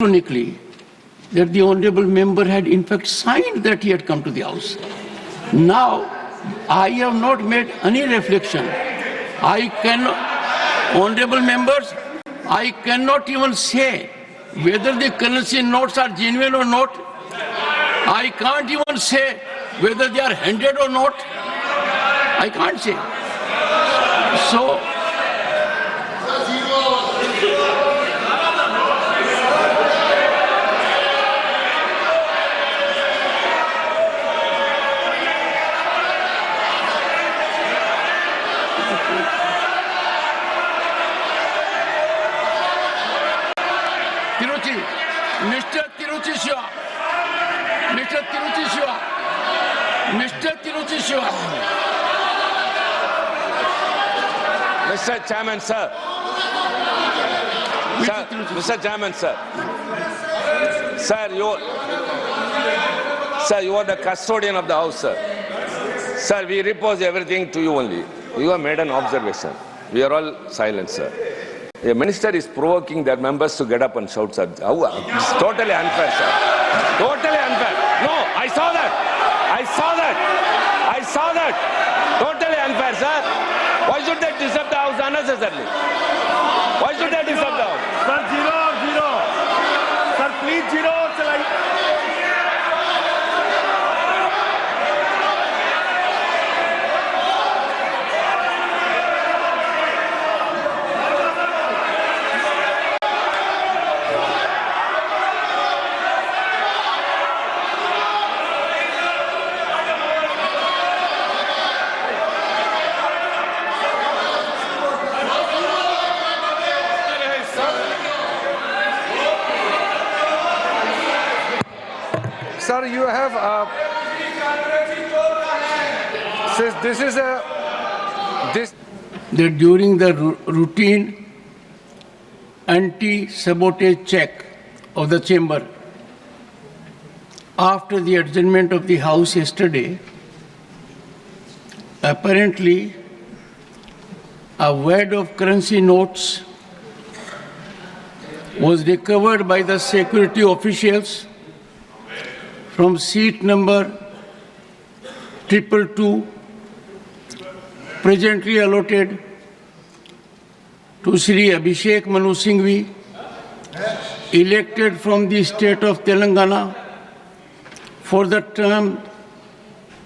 Ironically, that the honorable member had in fact signed that he had come to the House. Now, I have not made any reflection. I cannot, honorable members, I cannot even say whether the currency notes are genuine or not. I can't even say whether they are handed or not. I can't say. So, Mr. Tiruchi Shiva. Mr. Chairman, sir. Mr. Chairman, sir. Sir, you are the custodian of the House, sir. Sir, we repose everything to you only. You have made an observation. We are all silent, sir. A minister is provoking their members to get up and shout, sir. It's totally unfair, sir. Totally unfair. No, I saw that. Totally unfair, sir. Why should they disturb the House unnecessarily? Why should they disturb the House? Sir, zero. Sir, please zero. Sir, you have that during the routine anti-sabotage check of the chamber after the adjournment of the House yesterday, apparently a wad of currency notes was recovered by the security officials from seat number 222, presently allotted to Sri Abhishek Manu Singhvi, elected from the state of Telangana for the term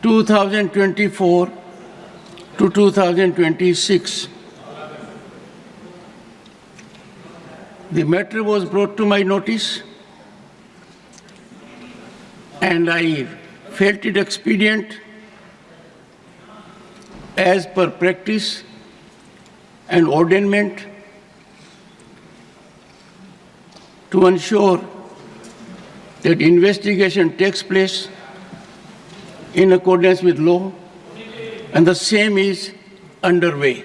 2024 to 2026. The matter was brought to my notice, and I felt it expedient, as per practice and ordainment, to ensure that investigation takes place in accordance with law, and the same is underway.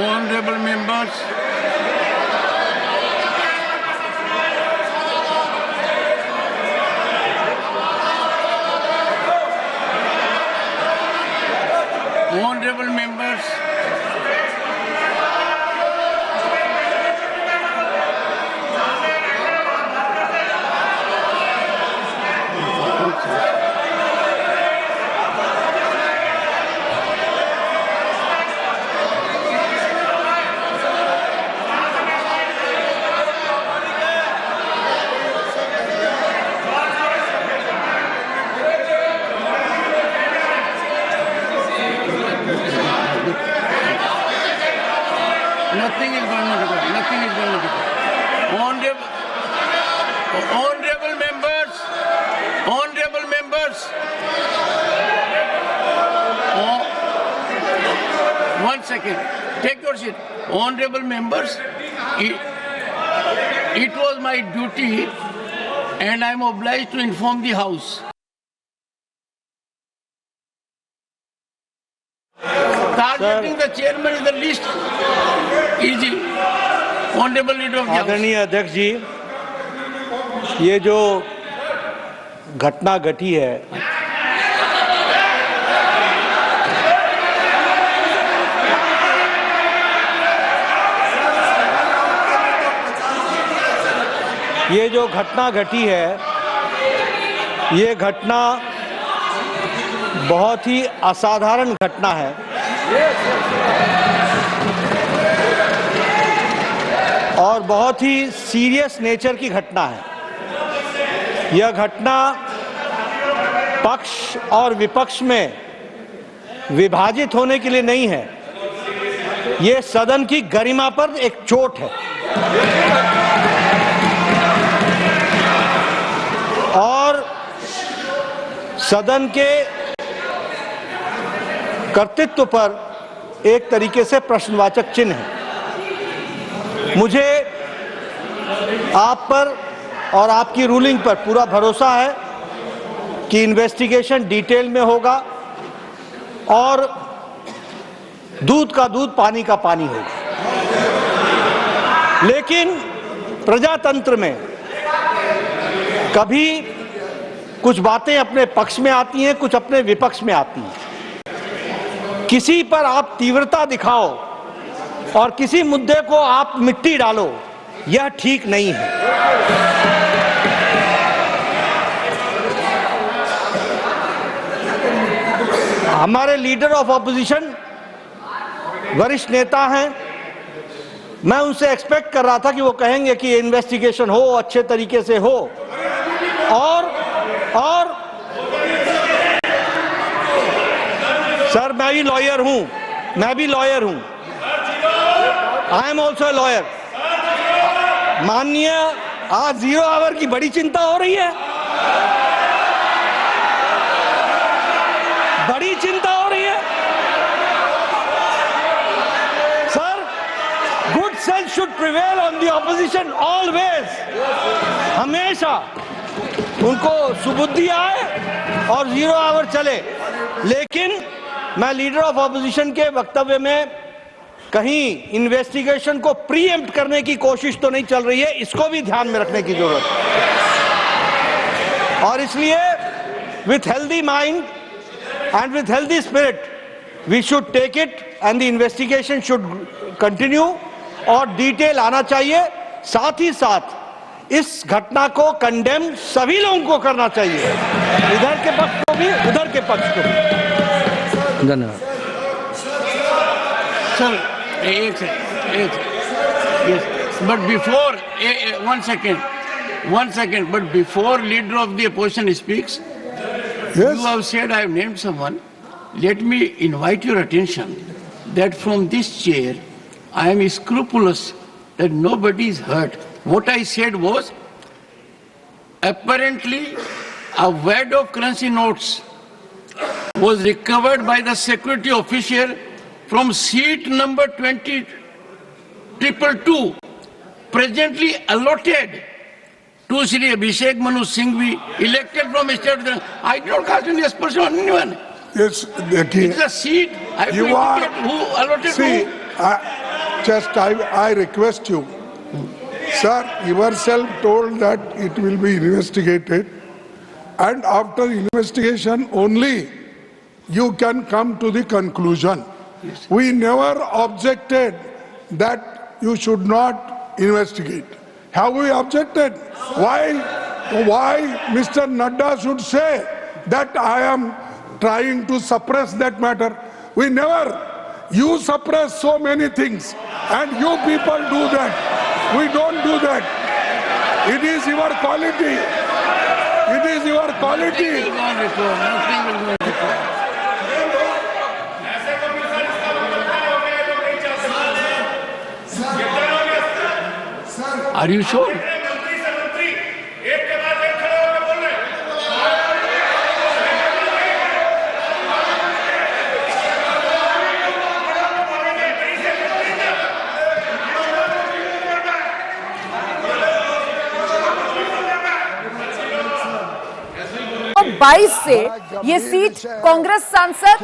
Honorable members, nothing is going on. Honorable members, one second. Take your seat. Honorable members, it was my duty and I am obliged to inform the House. Targeting the chairman is the least easy. Honorable Leader of the House. आदरणीय अध्यक्ष जी, ये जो घटना घटी है, ये घटना बहुत ही असाधारण घटना है और बहुत ही सीरियस नेचर की घटना है। यह घटना पक्ष और विपक्ष में विभाजित होने के लिए नहीं है, ये सदन की गरिमा पर एक चोट है और सदन के कर्तृत्व पर एक तरीके से प्रश्नवाचक चिन्ह है। मुझे आप पर और आपकी रूलिंग पर पूरा भरोसा है कि इन्वेस्टिगेशन डिटेल में होगा और दूध का दूध पानी का पानी होगा। लेकिन प्रजातंत्र में कभी कुछ बातें अपने पक्ष में आती हैं, कुछ अपने विपक्ष में आती हैं। किसी पर आप तीव्रता दिखाओ और किसी मुद्दे को आप मिट्टी डालो, यह ठीक नहीं है। हमारे लीडर ऑफ ऑपोजिशन वरिष्ठ नेता हैं, मैं उनसे एक्सपेक्ट कर रहा था कि वो कहेंगे कि इन्वेस्टिगेशन हो, अच्छे तरीके से हो और सर मैं भी लॉयर हूं, आई एम ऑल्सो लॉयर। माननीय, आज 0 आवर की बड़ी चिंता हो रही है, बड़ी चिंता हो रही है। Sir, good sense should prevail on the opposition always. हमेशा उनको सुबुद्धि आए और 0 आवर चले। लेकिन मैं लीडर ऑफ ऑपोजिशन के वक्तव्य में कहीं इन्वेस्टिगेशन को प्रीएम्प्ट करने की कोशिश तो नहीं चल रही है, इसको भी ध्यान में रखने की जरूरत है। और इसलिए with healthy mind and with healthy spirit we should take it and the investigation should continue और डिटेल आना चाहिए। साथ ही साथ इस घटना को कंडेम सभी लोगों को करना चाहिए, इधर के पक्ष को भी, उधर के पक्ष को भी। धन्यवाद Sir, yes, but before, one second, but before leader of the opposition speaks, you have said I have named someone. Let me invite your attention that from this chair, I am scrupulous that nobody is hurt. What I said was, apparently, a wad of currency notes was recovered by the security official from seat number 20222, presently allotted to Shri Abhishek Manu Singhvi, elected from state. I don't cast any aspersion on anyone. Yes, It's a seat. I have to indicate who allotted see, who. I request you, sir, yourself told that it will be investigated, and after investigation only you can come to the conclusion. Yes. We never objected that you should not investigate. Have we objected? Why Mr. Nadda should say that I am trying to suppress that matter? We never. You suppress so many things and you people do that. We don't do that. It is your quality. It is your quality. Nothing will go on record. Nothing will go on record. Are you sure? 222 से ये seat Congress सांसद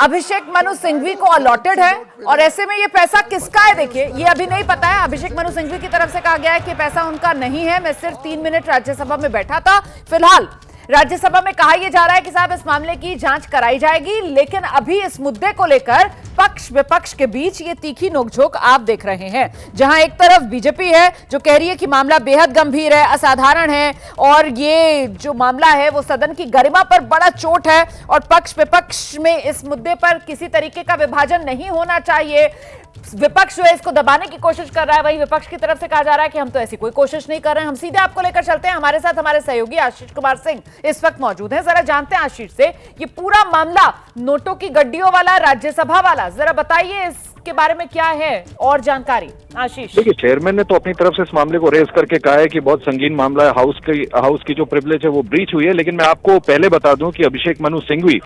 अभिषेक मनु सिंघवी को allotted है और ऐसे में ये पैसा किसका है देखिए, ये अभी नहीं पता है। अभिषेक मनु सिंघवी की तरफ से कहा गया है कि पैसा उनका नहीं है, मैं सिर्फ 3 मिनट राज्यसभा में बैठा था। फिलहाल राज्यसभा में कहा यह जा रहा है कि साहब इस मामले की जांच कराई जाएगी, लेकिन अभी इस मुद्दे को लेकर पक्ष विपक्ष के बीच ये तीखी नोकझोंक आप देख रहे हैं, जहां एक तरफ बीजेपी है जो कह रही है कि मामला बेहद गंभीर है, असाधारण है और ये जो मामला है वो सदन की गरिमा पर बड़ा चोट है और पक्ष विपक्ष में इस मुद्दे पर किसी तरीके का विभाजन नहीं होना चाहिए। विपक्ष जो है इसको दबाने की कोशिश कर रहा है, वहीं विपक्ष की तरफ से कहा जा रहा है कि हम तो ऐसी कोई कोशिश नहीं कर रहे हैं। हम सीधे आपको लेकर चलते हैं, हमारे साथ हमारे सहयोगी आशीष कुमार सिंह इस वक्त मौजूद हैं। जरा जानते हैं आशीष से ये पूरा मामला नोटों की गड्डियों वाला, राज्यसभा वाला, जरा बताइए इसके बारे में क्या है और जानकारी। आशीष, देखिए, चेयरमैन ने तो अपनी तरफ से इस मामले को रेज करके कहा है कि बहुत संगीन मामला है, हाउस की जो प्रिविलेज है वो ब्रीच हुई है। लेकिन मैं आपको पहले बता दूं कि अभिषेक मनु सिंघवी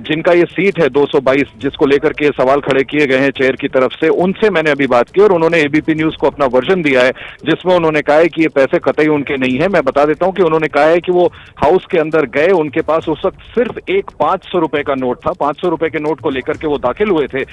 जिनका ये सीट है 222, जिसको लेकर के सवाल खड़े किए गए हैं चेयर की तरफ से, उनसे मैंने अभी बात की और उन्होंने एबीपी न्यूज को अपना वर्जन दिया है जिसमें उन्होंने कहा है कि ये पैसे कतई उनके नहीं है। मैं बता देता हूं कि उन्होंने कहा है कि वो हाउस के अंदर गए, उनके पास उस वक्त सिर्फ एक 500 रुपए का नोट था, 500 रुपए के नोट को लेकर के वो दाखिल हुए थे,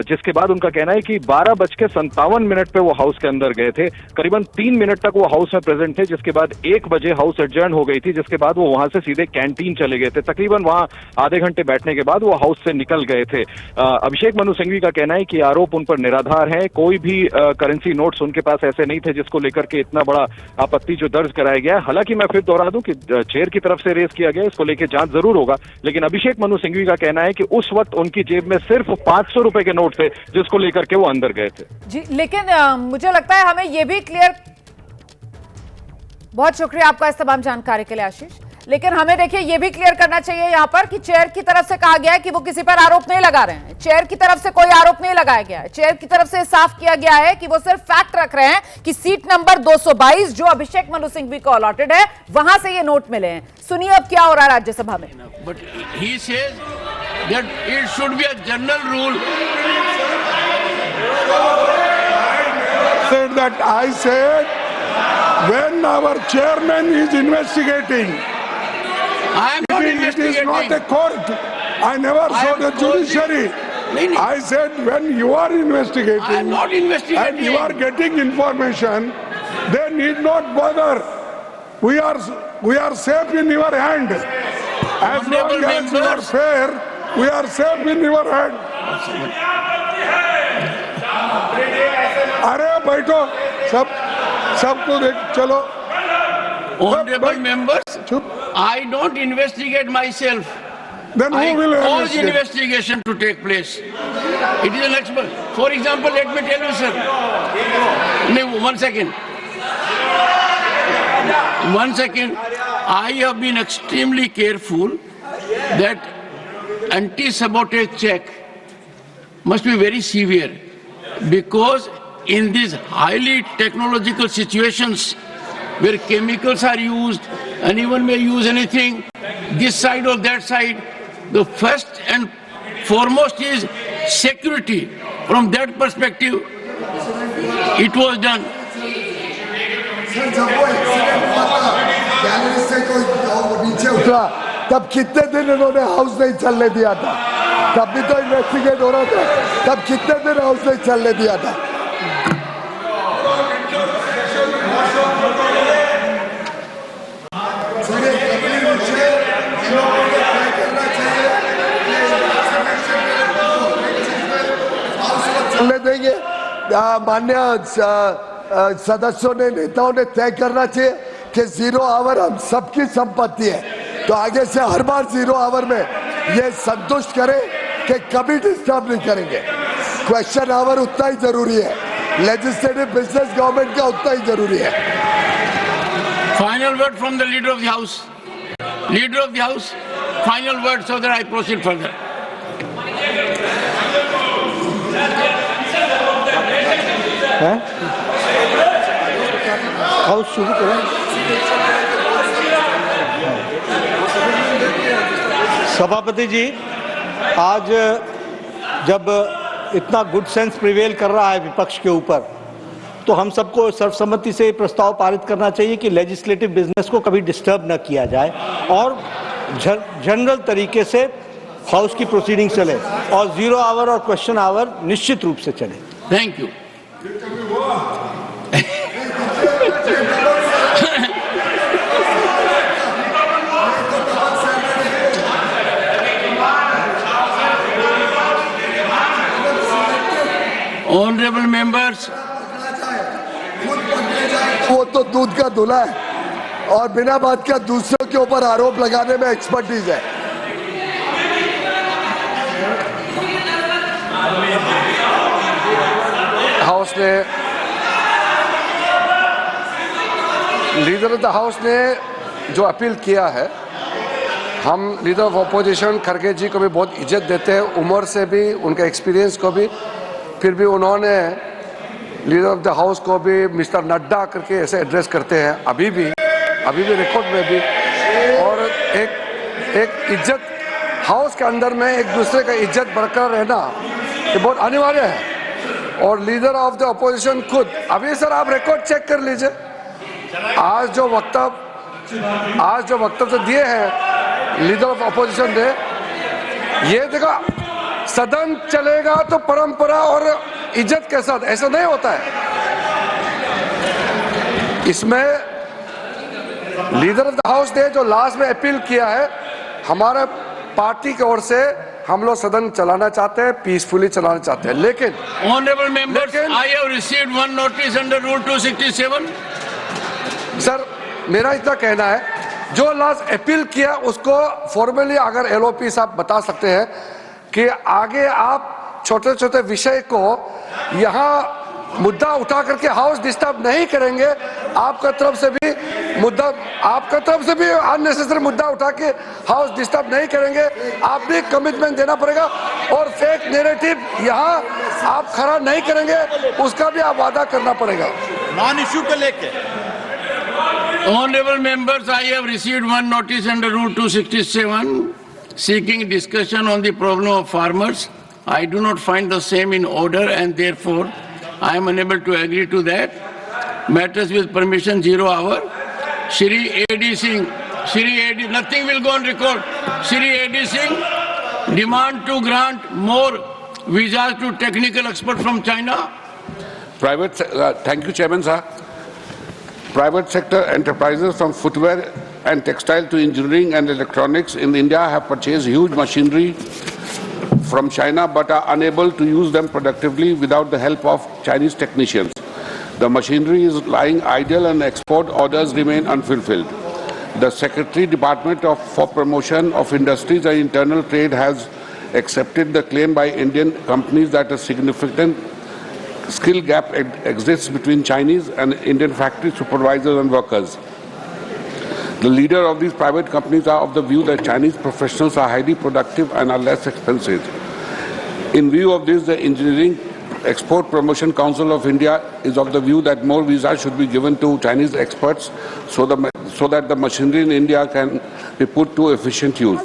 जिसके बाद उनका कहना है कि 12:57 पे वो हाउस के अंदर गए थे। करीबन 3 मिनट तक वो हाउस में प्रेजेंट थे, जिसके बाद 1 बजे हाउस एडजर्न हो गई थी, जिसके बाद वो वहां से सीधे कैंटीन चले गए थे। तकरीबन वहां आधे घंटे बैठने के बाद वो हाउस से निकल गए थे। अभिषेक मनु सिंघवी का कहना है कि आरोप उन पर निराधार है, कोई भी करेंसी नोट्स उनके पास ऐसे नहीं थे जिसको लेकर के इतना बड़ा आपत्ति जो दर्ज कराया गया है। हालांकि मैं फिर दोहरा दूं कि चेयर की तरफ से रेज किया गया, इसको लेकर जांच जरूर होगा, लेकिन अभिषेक मनु सिंघवी का कहना है कि उस वक्त उनकी जेब में सिर्फ 500 रुपए के नोट थे जिसको लेकर के वो अंदर गए थे। जी, लेकिन मुझे लगता है हमें यह भी क्लियर, बहुत शुक्रिया आपका इस तमाम जानकारी के लिए आशीष, लेकिन हमें देखिए ये भी क्लियर करना चाहिए यहाँ पर कि चेयर की तरफ से कहा गया है कि वो किसी पर आरोप नहीं लगा रहे हैं। चेयर की तरफ से कोई आरोप नहीं लगाया गया है। चेयर की तरफ से साफ किया गया है कि वो सिर्फ फैक्ट रख रहे हैं कि सीट नंबर 222 जो अभिषेक मनु सिंघवी को अलॉटेड है, वहां से ये नोट मिले हैं। सुनिए अब क्या हो रहा है राज्यसभा में। But he says that it should be a general rule. Said that I said when our chairman is investigating, I am not it investigating. is not a court. I never I saw am the closing- judiciary. No, no. I said when you are investigating I am not investigating. and you are getting information, they need not bother. We are safe in your hand. As long Honorable as you are members. fair, we are safe in your hand. अरे बैठो, सबको देख चलो। Honorable members, चुप। I don't investigate myself. Then I who will cause investigate? investigation to take place. It is an expert. For example, let me tell you, sir. No, 1 second. 1 second. I have been extremely careful that anti-sabotage check must be very severe, because in these highly technological situations where chemicals are used, anyone may use anything, this side or that side, the first and foremost is security. From that perspective, it was done. Gallery से कोई नीचे उतरा तब कितने दिन इन्होंने house नहीं चलने दिया था? तब भी तो इन्वेस्टिगेट हो रहा था, तब कितने दिन हाउस नहीं चलने दिया था? चलने देंगे? मान्य सदस्यों ने, नेताओं ने तय करना चाहिए कि 0 आवर हम सबकी संपत्ति है, तो आगे से हर बार 0 आवर में ये संतुष्ट करें कि कभी डिस्टर्ब नहीं करेंगे। क्वेश्चन आवर उतना ही जरूरी है, लेजिस्लेटिव बिजनेस गवर्नमेंट का उतना ही जरूरी है। Final word from the leader of the house. Leader of the house, final word so that I proceed further. House शुरू करें। सभापति जी, आज जब इतना गुड सेंस प्रिवेल कर रहा है विपक्ष के ऊपर, तो हम सबको सर्वसम्मति से प्रस्ताव पारित करना चाहिए कि लेजिस्लेटिव बिजनेस को कभी डिस्टर्ब न किया जाए और जनरल तरीके से हाउस की प्रोसीडिंग चले और 0 आवर और क्वेश्चन आवर निश्चित रूप से चले। Thank you. Honorable members, वो तो दूध का दूल्हा है और बिना बात का दूसरों के ऊपर आरोप लगाने में एक्सपर्टीज है। हाउस ने लीडर ऑफ द हाउस ने जो अपील किया है, हम लीडर ऑफ अपोजिशन खड़गे जी को भी बहुत इज्जत देते हैं, उम्र से भी, उनके एक्सपीरियंस को भी। फिर भी उन्होंने लीडर ऑफ द हाउस को भी मिस्टर नड्डा करके ऐसे एड्रेस करते हैं, अभी भी रिकॉर्ड में भी। और एक इज्जत हाउस के अंदर में एक दूसरे का इज्जत बरकरार रहना ये बहुत अनिवार्य है। और लीडर ऑफ द अपोजिशन खुद, अभी सर आप रिकॉर्ड चेक कर लीजिए, आज जो वक्तव्य दिए हैं लीडर ऑफ अपोजिशन ने, ये देखो सदन चलेगा तो परंपरा और इज्जत के साथ, ऐसा नहीं होता है। इसमें लीडर ऑफ द हाउस ने जो लास्ट में अपील किया है, हमारे पार्टी की ओर से हम लोग सदन चलाना चाहते हैं, पीसफुली चलाना चाहते हैं, लेकिन honorable members, I have received one notice under Rule 267. Sir मेरा इतना कहना है, जो लास्ट अपील किया उसको फॉर्मली अगर एलओपी साहब बता सकते हैं कि आगे आप छोटे छोटे विषय को यहाँ मुद्दा उठा करके हाउस डिस्टर्ब नहीं करेंगे। आपका तरफ से भी अननेसेसरी मुद्दा उठा के हाउस डिस्टर्ब नहीं करेंगे। आप भी कमिटमेंट देना पड़ेगा और फेक नैरेटिव यहाँ आप खड़ा नहीं करेंगे, उसका भी आप वादा करना पड़ेगा। नॉन इश्यू को लेके Honorable members, I have received one notice under Rule 267 seeking discussion on the problem of farmers. I do not find the same in order and therefore I am unable to agree to that. Matters with permission 0 hour. Shri A.D. Singh, nothing will go on record. Shri A.D. Singh, demand to grant more visas to technical experts from China. Thank you, Chairman, sir. Private sector enterprises from footwear and textile to engineering and electronics in India have purchased huge machinery from China but are unable to use them productively without the help of Chinese technicians. The machinery is lying idle and export orders remain unfulfilled. The Secretary Department for Promotion of Industries and Internal Trade has accepted the claim by Indian companies that a significant skill gap exists between Chinese and Indian factory supervisors and workers. The leader of these private companies are of the view that Chinese professionals are highly productive and are less expensive. In view of this, the Engineering Export Promotion Council of India is of the view that more visas should be given to Chinese experts so that the machinery in India can be put to efficient use.